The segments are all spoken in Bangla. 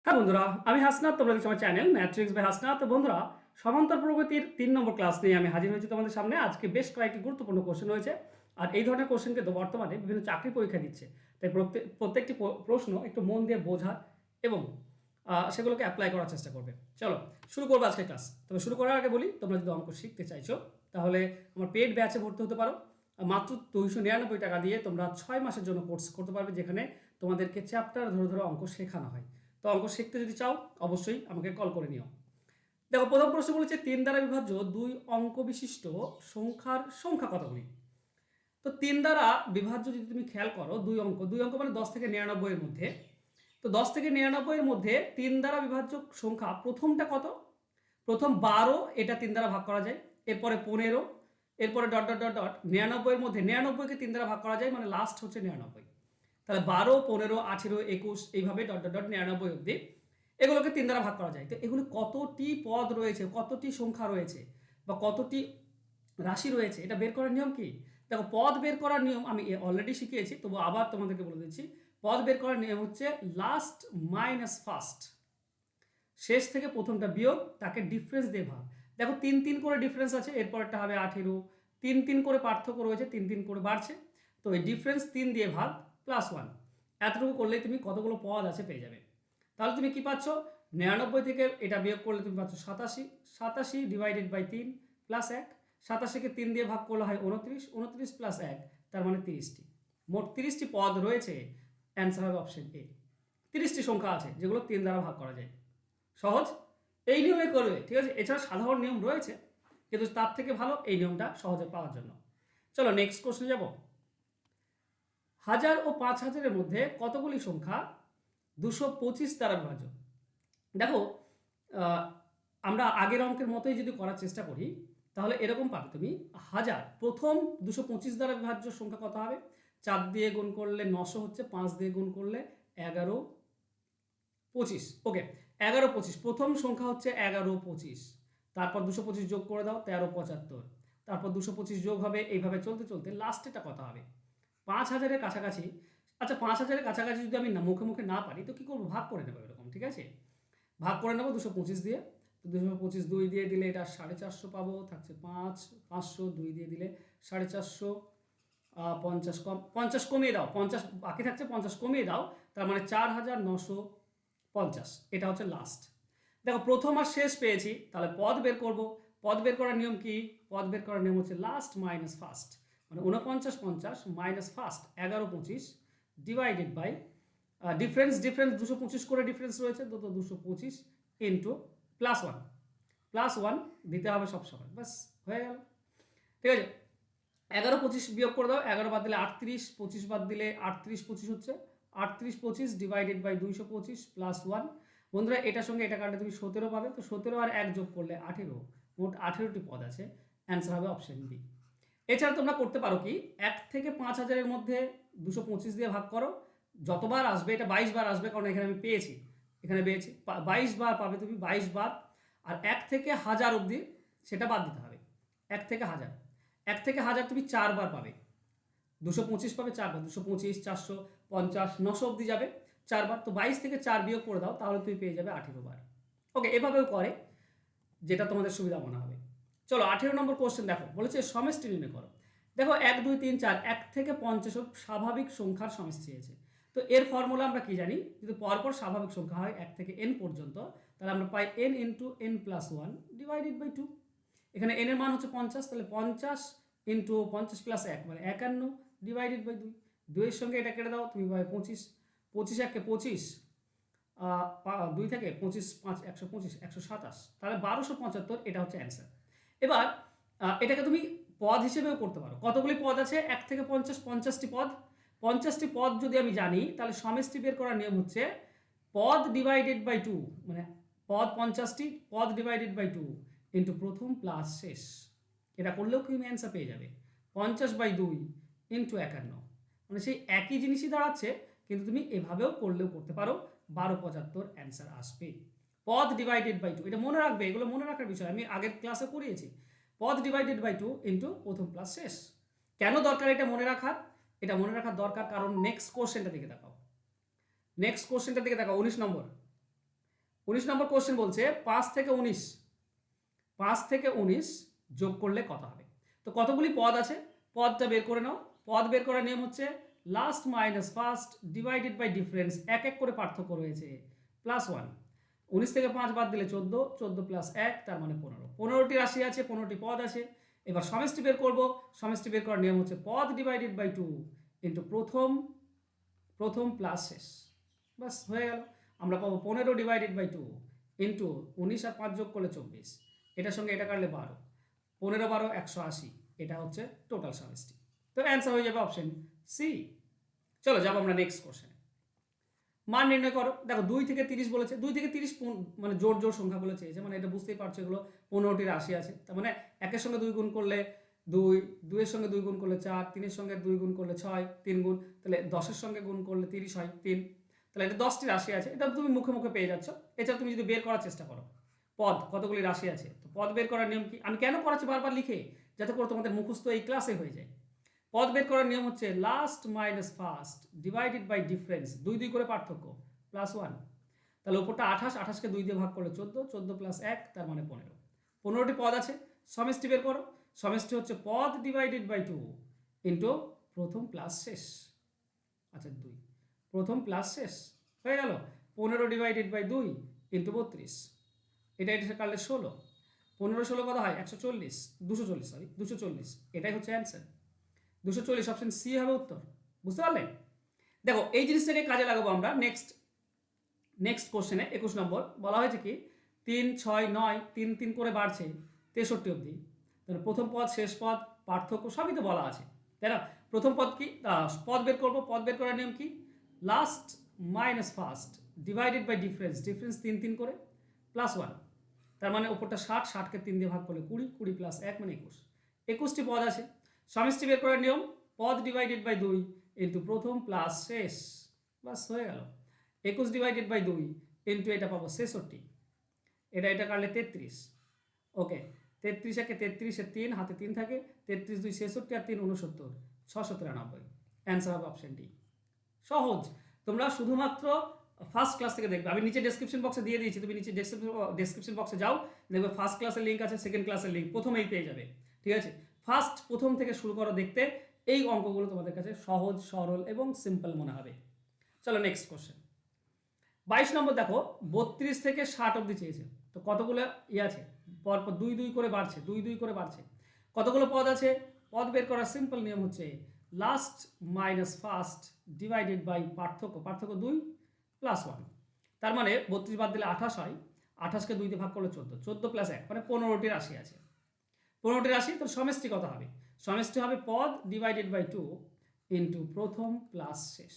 হ্যাঁ বন্ধুরা, আমি হাসনাত। তোমরা দেখছো আমার চ্যানেল ম্যাট্রিক্স বাই হাসনাত। তো বন্ধুরা, সমান্তর প্রগতির 3 নম্বর ক্লাস নিয়ে আমি হাজির হয়েছি তোমাদের সামনে। আজকে বেশ কয়েকটি গুরুত্বপূর্ণ কোশ্চেন রয়েছে, আর এই ধরনের কোশ্চেন কিন্তু বর্তমানে বিভিন্ন চাকরি পরীক্ষা দিচ্ছে। তাই প্রত্যেকটি প্রশ্ন একটু মন দিয়ে বোঝার এবং সেগুলোকে অ্যাপ্লাই করার চেষ্টা করবে। চলো শুরু করবো আজকের ক্লাস। তবে শুরু করার আগে বলি, তোমরা যদি অঙ্ক শিখতে চাইছো তাহলে আমার পেড ব্যাচে ভর্তি হতে পারো। মাত্র 299 টাকা দিয়ে তোমরা 6 মাসের জন্য কোর্স করতে পারবে, যেখানে তোমাদেরকে চ্যাপ্টার ধরে ধরে অঙ্ক শেখানো হয়। তো অঙ্ক শিখতে যদি চাও অবশ্যই আমাকে কল করে নিও। দেখো, প্রথম প্রশ্ন বলেছে 3 দ্বারা বিভাজ্য 2 অঙ্ক বিশিষ্ট সংখ্যার সংখ্যা কতগুলি। তো 3 দ্বারা বিভাজ্য যদি তুমি খেয়াল করো, দুই অঙ্ক মানে 10 থেকে 99 এর মধ্যে। তো 10 থেকে 99 এর মধ্যে 3 দ্বারা বিভাজ্য সংখ্যা প্রথমটা কত? প্রথম 12, এটা 3 দ্বারা ভাগ করা যায়। এরপরে 15, এরপরে ডট ডট ডট ডট 99 এর মধ্যে 99কে 3 দ্বারা ভাগ করা যায়, মানে লাস্ট হচ্ছে 99। তাহলে 12, 15, 18, 21 এইভাবে ডট ডট ডট 99 অবধি এগুলোকে 3 দ্বারা ভাগ করা যায়। তো এগুলো কতটি পদ রয়েছে, কতটি সংখ্যা রয়েছে বা কতটি রাশি রয়েছে, এটা বের করার নিয়ম কি? দেখো, পদ বের করার নিয়ম আমি অলরেডি শিখিয়েছি, তবু আবার তোমাদেরকে বলে দিচ্ছি। পদ বের করার নিয়ম হচ্ছে লাস্ট মাইনাস ফার্স্ট। শেষ থেকে প্রথমটা বিয়োগ, তাকে ডিফারেন্স দিয়ে ভাগ। দেখো 3 3 করে ডিফারেন্স আছে, এরপরটা হবে 18। 3 3 করে পার্থক্য রয়েছে, 3 3 করে বাড়ছে। তো এই ডিফারেন্স 3 দিয়ে ভাগ +1, এতটুকু করলেই তুমি কতগুলো পদ আছে পেয়ে যাবে। তাহলে তুমি কি পাচ্ছ? 99 থেকে এটা বিয়োগ করলে তুমি পাচ্ছ 87। 87 ডিভাইডেড বাই 3 প্লাস 1। 87কে 3 দিয়ে ভাগ করলে হয় 29। 29 প্লাস 1, তার মানে 30টি। মোট 30টি পদ রয়েছে। অ্যান্সার হবে অপশন এ। 30টি সংখ্যা আছে যেগুলো 3 দ্বারা ভাগ করা যায়। সহজ, এই নিয়মে করবে, ঠিক আছে? এছাড়া সাধারণ নিয়ম রয়েছে, কিন্তু তার থেকে ভালো এই নিয়মটা সহজে পাওয়ার জন্য। চলো নেক্সট কোশ্চেনে যাব। 1000 ও 5000-এর মধ্যে কতগুলি সংখ্যা 225 দ্বারা বিভাজ্য? দেখো, আমরা আগের অঙ্কের মতোই যদি করার চেষ্টা করি তাহলে এরকম পাবে তুমি। 1000 প্রথম 225 দ্বারা বিভাজ্য সংখ্যা কত হবে? 4 দিয়ে গুণ করলে 900 হচ্ছে, 5 দিয়ে গুণ করলে 11 25। ওকে, 11 25 প্রথম সংখ্যা হচ্ছে 11 25। তারপর 225 যোগ করে দাও, 13 75। তারপর 225 যোগ হবে, এইভাবে চলতে চলতে লাস্টেটা কত হবে? 5000-এর কাছাকাছি। আচ্ছা, 5000-এর কাছাকাছি যদি আমি মুখে মুখে না পারি তো কী করবো? ভাগ করে নেবো এরকম, ঠিক আছে? ভাগ করে নেবো 225 দিয়ে। তো 225 2 দিয়ে দিলে এটা 450 পাবো, থাকছে 5। 500 2 দিয়ে দিলে 450। 50 কম, 50 কমিয়ে দাও, 50 বাকি থাকছে, 50 কমিয়ে দাও, তার মানে 4950। এটা হচ্ছে লাস্ট। দেখো, প্রথম আর শেষ পেয়েছি, তাহলে পদ বের করব। পদ বের করার নিয়ম কি? পদ বের করার নিয়ম হচ্ছে লাস্ট মাইনাস ফার্স্ট, মানে 49 50 minus first 11 25 divided by difference 225 করে ডিফারেন্স রয়েছে, তো 225 ইন্টু +1। +1 দিতে হবে সবসময়, বাস হয়ে গেল, ঠিক আছে? 11 25 বিয়োগ করে দাও, 11 বাদ দিলে 38, 25 বাদ দিলে 38 25 হচ্ছে। 38 25 ডিভাইডেড বাই 225 +1। বন্ধুরা, এটার সঙ্গে এটা কাটলে তুমি 17 পাবে। তো 17 আর 1 যোগ করলে 18, মোট 18টি পদ আছে। অ্যান্সার হবে অপশন বি। এছাড়া তোমরা করতে পারো কি, 1 থেকে 5000-এর মধ্যে 225 দিয়ে ভাগ করো। যতবার আসবে, এটা 22 বার আসবে, কারণ এখানে আমি পেয়েছি, এখানে পেয়েছি 22 বার পাবে তুমি, 22 বার। আর 1 থেকে 1000 অবধি সেটা বাদ দিতে হবে। 1 থেকে 1000, 1 থেকে 1000 তুমি 4 বার পাবে। 225 পাবে 4 বার, 225 450 900 অবধি যাবে 4 বার। তো 22 থেকে 4 বিয়োগ করে দাও, তাহলে তুমি পেয়ে যাবে 18 বার। ওকে, এভাবেও করে, যেটা তোমাদের সুবিধা মনে হবে। চলো 18 নম্বর কোশ্চেন দেখো, বলেছে সমষ্টি নির্ণয় করো। দেখো 1 2 3 4 1 থেকে 50 স্বাভাবিক সংখ্যার সমষ্টি চেয়েছে। তো এর ফর্মুলা আমরা কি জানি? যদি পরপর স্বাভাবিক সংখ্যা হয় 1 থেকে n পর্যন্ত, তাহলে আমরা পাই n into n plus 1 divided by 2। এখানে n এর মান হচ্ছে 50, তাহলে 50 ইন্টু 50 প্লাস 1 মানে 51 ডিভাইডেড বাই 2। 2 এর সঙ্গে এটা কেটে দাও, তুমি পাবে 25। 25 1 কে 25, 2 থেকে 25 5 125 127, তাহলে 1275। এটা হচ্ছে অ্যান্সার। এবার এটাকে তুমি পদ হিসেবেও করতে পারো। কতগুলি পদ আছে? 1 থেকে 50, 50টি পদ। 50টি পদ যদি আমি জানি, তাহলে সমষ্টি বের করার নিয়ম হচ্ছে পদ ডিভাইডেড বাই 2, মানে পদ 50টি, পদ ডিভাইডেড বাই 2 ইন্টু প্রথম প্লাস শেষ। এটা করলেও তুমি অ্যান্সার পেয়ে যাবে 50/2 ইন্টু 51, মানে সেই একই জিনিসই দাঁড়াচ্ছে, কিন্তু তুমি এভাবেও করলেও করতে পারো। 1275 অ্যান্সার আসবে। পদ ডিভাইডেড বাই 2, এটা মনে রাখবে, এগুলো মনে রাখার বিষয়, আমি আগের ক্লাসে করিয়েছি। পদ ডিভাইডেড বাই 2 ইন্টু প্রথম প্লাস শেষ। কেন দরকার এটা মনে রাখার? এটা মনে রাখার দরকার কারণ নেক্সট কোশ্চেনটা দিকে তাকাও। নেক্সট কোশ্চেনটার দিকে তাকাও, 19 নম্বর। নম্বর কোশ্চেন বলছে 5 থেকে 19 যোগ করলে কত হবে। তো কতগুলি পদ আছে, পদটা বের করে নাও। পদ বের করার নিয়ম হচ্ছে last minus first divided by difference, এক এক করে পার্থক্য রয়েছে, +1। 19 থেকে 5 বাদ দিলে 14, 14 + 1 তার মানে 15। 15টি রাশি আছে, 15টি পদ আছে। এবার সমষ্টি বের করব। সমষ্টি বের করার নিয়ম হচ্ছে পদ ডিভাইডেড বাই 2 ইন্টু প্রথম প্লাস শেষ। বাস হয়ে গেল। আমরা পাবো 15 ডিভাইডেড বাই 2 ইন্টু 19 আর 5 যোগ করলে 24, এটার সঙ্গে এটা কাটলে 12, 15 12 180, এটা হচ্ছে টোটাল সমষ্টি। তো অ্যান্সার হয়ে যাবে অপশন সি। চলো যাবো আমরা নেক্সট কোশ্চেনে। মান নির্ণয় করো। দেখো 2 থেকে 30 বলেছে, 2 থেকে 30 মানে জোড় জোড় সংখ্যা বলে চেয়েছে, মানে এটা বুঝতেই পারছো এগুলো 15টি রাশি আছে। তার মানে একের সঙ্গে 2 গুণ করলে 2, 2 এর সঙ্গে 2 গুণ করলে 4, 3 এর সঙ্গে 2 গুণ করলে 6, 3 গুণ, তাহলে 10 এর সঙ্গে গুণ করলে 30 হয় 3। তাহলে এটা 10টি রাশি আছে, এটা তুমি মুখে মুখে পেয়ে যাচ্ছ। এছাড়া তুমি যদি বের করার চেষ্টা করো পদ কতগুলি রাশি আছে, তো পদ বের করার নিয়ম কি, আমি কেন করাচ্ছি বারবার লিখে, যাতে করে তোমাদের মুখস্থ এই ক্লাসে হয়ে যায়। পদ বের করার নিয়ম হচ্ছে last minus first divided by difference, 2 2 করে পার্থক্য, +1। তাহলে উপরটা 28, 28কে 2 দিয়ে ভাগ করলে 14, 14 + 1 তার মানে 15। 15টি পদ আছে, সমষ্টি বের করো। সমষ্টি হচ্ছে পদ ডিভাইডেড বাই 2 ইন্টু প্রথম প্লাস শেষ। আচ্ছা 2, প্রথম প্লাস শেষ হয়ে গেল। 15 ডিভাইডেড বাই 2 ইন্টু 32, এটা কাটলে 16, 15 16 কত হয় 140, 240 সরি 240, এটাই হচ্ছে অ্যান্সার 240। অপশন সি হবে উত্তর। বুঝতে পারলে? দেখো এই জিনিসটাকে কাজে লাগাবো আমরা নেক্সট কোশ্চেনে। 21 নম্বর বলা হয়েছে কি 3 6 9 3 3 করে বাড়ছে 63 অবধি। তাহলে প্রথম পদ শেষ পদ পার্থক্য সবই তো বলা আছে, তাই না? প্রথম পদ কি, পদ বের করবো। পদ বের করার নিয়ম কি, last minus first divided by difference, 3 3 করে +1। তার মানে ওপরটা 60, 60কে 3 দিয়ে ভাগ করলে 20, 20 + 1 মানে 21। 21টি পদ আছে। সমষ্টি বের করার নিয়ম পদ ডিভাইডেড বাই 2 ইন্টু প্রথম প্লাস শেষ, বাস হয়ে গেল। 21 ডিভাইডেড বাই 2 ইন্টু এটা পাবো 66, এটা কাটলে 33। ওকে 33 একে 33 এ 3 হাতে 3 থাকে, 33 2 66 আর 3 69, 693। অ্যান্সার হবে অপশন ডি। সহজ। তোমরা শুধুমাত্র ফার্স্ট ক্লাস থেকে দেখবে, আমি নিচে ডেসক্রিপশন বক্সে দিয়ে দিয়েছি, তুমি নিচে ডেসক্রিপশন বক্সে যাও, দেখবে ফার্স্ট ক্লাসের লিঙ্ক আছে, সেকেন্ড ক্লাসের লিঙ্ক প্রথমেই পেয়ে যাবে। ঠিক আছে, প্রথম থেকে শুরু করো দেখতে, এই অঙ্কগুলো তোমাদের কাছে সহজ সরল এবং সিম্পল মনে হবে। চলো নেক্সট কোশ্চেন। 22 নম্বর দেখো 32 থেকে 60 অবধি চেয়েছে। তো কতগুলো আছে, পরপর 2 2 করে বাড়ছে, 2 2 করে বাড়ছে। কতগুলো পদ আছে, পদ বের করার সিম্পল নিয়ম হচ্ছে last minus first divided by পার্থক্য, 2 +1। তার মানে 32 বাদ দিলে 28 হয়, 28কে 2 দিয়ে ভাগ করলে 14, 14 + 1 মানে 15টি রাশি আছে। 15টি রাশি, তো সমষ্টি কত হবে, সমষ্টি হবে পদ ডিভাইডেড বাই 2 ইন্টু প্রথম প্লাস শেষ।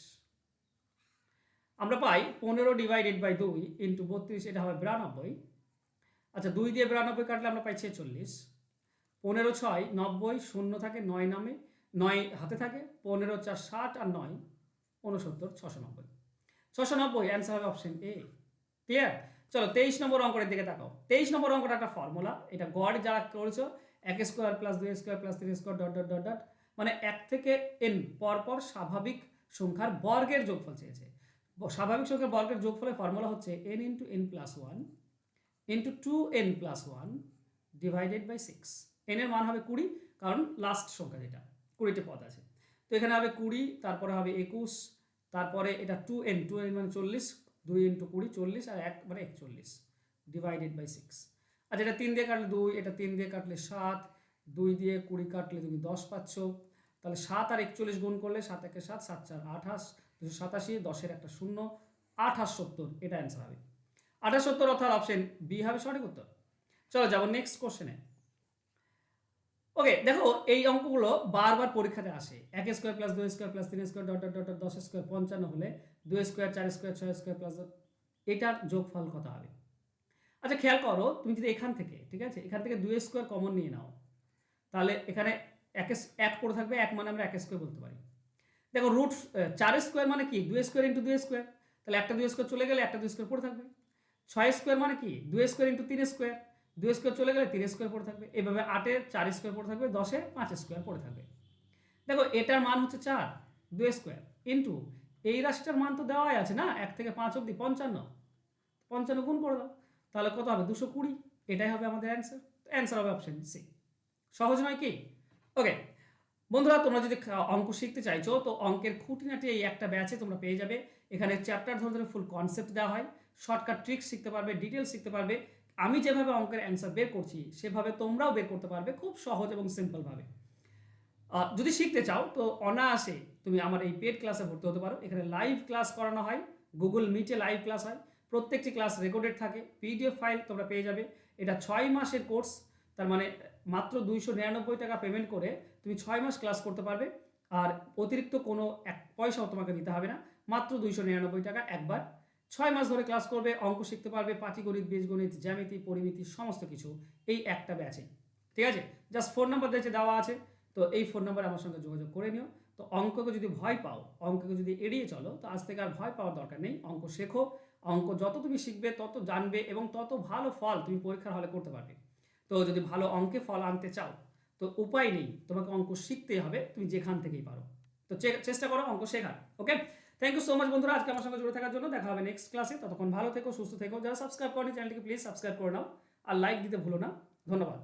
আমরা পাই 15 ডিভাইডেড বাই 2 ইন্টু 32, এটা হবে 92। আচ্ছা 2 দিয়ে 92 কাটলে আমরা পাই 46। 15 6 90, শূন্য থাকে 9 নামে, 9 হাতে থাকে, 15 4 60 আর 9 69, 690। 690 অ্যান্সার হবে অপশন এ। ক্লিয়ার? চলো 23 নম্বর অঙ্কের দিকে তাকাও। 23 নম্বর অঙ্কটা একটা ফর্মুলা, এটা গড় যারা করেছো 1 square plus 2 square plus 3 square dot dot dot dot, মানে 1 থেকে n পরপর স্বাভাবিক সংখ্যার বর্গের যোগফল চেয়েছে। স্বাভাবিক সংখ্যার বর্গের যোগফলের ফর্মুলা হচ্ছে n into n plus 1 into 2n plus 1 divided by 6। n এর মান হবে 20, কারণ লাস্ট সংখ্যা যেটা 20টি পদ আছে। তো এখানে হবে 20, তারপরে হবে 21, তারপরে এটা 2n মানে 40, 2 ইন্টু 20 40 আর 1 মানে 41 ডিভাইডেড বাই 6। আচ্ছা এটা 3 দিয়ে কাটলে 2, এটা 3 দিয়ে কাটলে 7, 2 দিয়ে 20 কাটলে তুমি 10 পাচ্ছ। তাহলে 7 আর 41 গুণ করলে 7 একে 7, 7 4 28, 287, 10-এর একটা 0, 2870, এটা অ্যান্সার হবে 2870, অর্থাৎ অপশন বি হবে সঠিক উত্তর। চলো যাবো নেক্সট কোশ্চেনে। ওকে দেখো এই অঙ্কগুলো বারবার পরীক্ষাতে আসে। 1 square plus 2 square plus 3 square dot dot dot 10 square 55 হলে 2 স্কোয়ার 4 স্কোয়ার 6 স্কোয়ার প্লাস, এটার যোগফল কত হবে? আচ্ছা খেয়াল করো, তুমি যদি এখান থেকে, ঠিক আছে, এখান থেকে 2 স্কোয়ার কমন নিয়ে নাও, তাহলে এখানে 1 পড়ে থাকবে, 1 মানে আমরা 1 স্কোয়ার বলতে পারি। দেখো রুট 4 স্কোয়ার মানে কি 2 স্কোয়ার ইন্টু 2 স্কোয়ার, তাহলে একটা 2 স্কোয়ার চলে গেলে একটা 2 স্কোয়ার পড়ে থাকবে। 6 স্কোয়ার মানে কি 2 স্কোয়ার ইন্টু 3 স্কোয়ার, 2 স্কোয়ার চলে গেলে 3 স্কোয়ার পড়ে থাকবে। এভাবে 8-এর 4 স্কোয়ার পড়ে থাকবে, 10-এর 5 স্কোয়ার পড়ে থাকবে। দেখো এটার মান হচ্ছে 4, 2 স্কোয়ার ইন্টু এই রাশিটার মান তো দেওয়াই আছে না, 1 থেকে 5 অবধি 55, 55 গুণ করে দাও, তাহলে কত হবে 220, এটাই হবে আমাদের অ্যান্সার। অ্যান্সার হবে অপশন সি। সহজ নয় কি? ওকে বন্ধুরা, তোমরা যদি অঙ্ক শিখতে চাইছো তো অঙ্কের খুঁটিনাটি এই একটা ব্যাচে তোমরা পেয়ে যাবে। এখানে চ্যাপ্টার ধরে ধরে ফুল কনসেপ্ট দেওয়া হয়, শর্টকাট ট্রিক্স শিখতে পারবে, ডিটেলস শিখতে পারবে। আমি যেভাবে অঙ্কের অ্যান্সার বের করছি সেভাবে তোমরাও বের করতে পারবে খুব সহজ এবং সিম্পলভাবে। যদি শিখতে চাও তো অনায়াসে তুমি আমার এই পেড ক্লাসে ভর্তি হতে পারো। এখানে লাইভ ক্লাস করানো হয়, গুগল মিটে লাইভ ক্লাস হয়, প্রত্যেকটি ক্লাস রেকর্ডেড থাকে, পিডিএফ ফাইল তোমরা পেয়ে যাবে। এটা 6 মাসের কোর্স, তার মানে মাত্র 299 টাকা পেমেন্ট করে তুমি 6 মাস ক্লাস করতে পারবে। আর অতিরিক্ত কোনো এক পয়সাও তোমাকে দিতে হবে না, মাত্র 299 টাকা একবার। 6 মাস ধরে ক্লাস করবে, অঙ্ক শিখতে পারবে, পাটিগণিত, বীজগণিত, জ্যামিতি, পরিমিতি সমস্ত কিছু এই একটা ব্যাচে। ঠিক আছে, জাস্ট ফোন নাম্বার দিয়েছে দেওয়া আছে, তো এই ফোন নাম্বারে আমার সঙ্গে যোগাযোগ করে নিও। তো অঙ্ককে যদি ভয় পাও, অঙ্ককে যদি এড়িয়ে চলো, তো আজ থেকে আর ভয় পাওয়ার দরকার নেই। অঙ্ক শেখো, অঙ্ক যত তুমি শিখবে তত জানবে এবং তত ভালো ফল তুমি পরীক্ষার হলে করতে পারবে। তো যদি ভালো অঙ্কে ফল আনতে চাও তো উপায় নেই, তোমাকে অঙ্ক শিখতেই হবে, তুমি যেখান থেকেই পারো। তো চেষ্টা করো অঙ্ক শেখার। ওকে, থ্যাংক ইউ সো মাচ বন্ধুরা আজকে আমার সঙ্গে জুড়ে থাকার জন্য। দেখা হবে নেক্সট ক্লাসে, ততক্ষণ ভালো থেকো, সুস্থ থেকো। যারা সাবস্ক্রাইব করেনি চ্যানেলটিকে প্লিজ সাবস্ক্রাইব করে নাও, আর লাইক দিতে ভুলো না। ধন্যবাদ।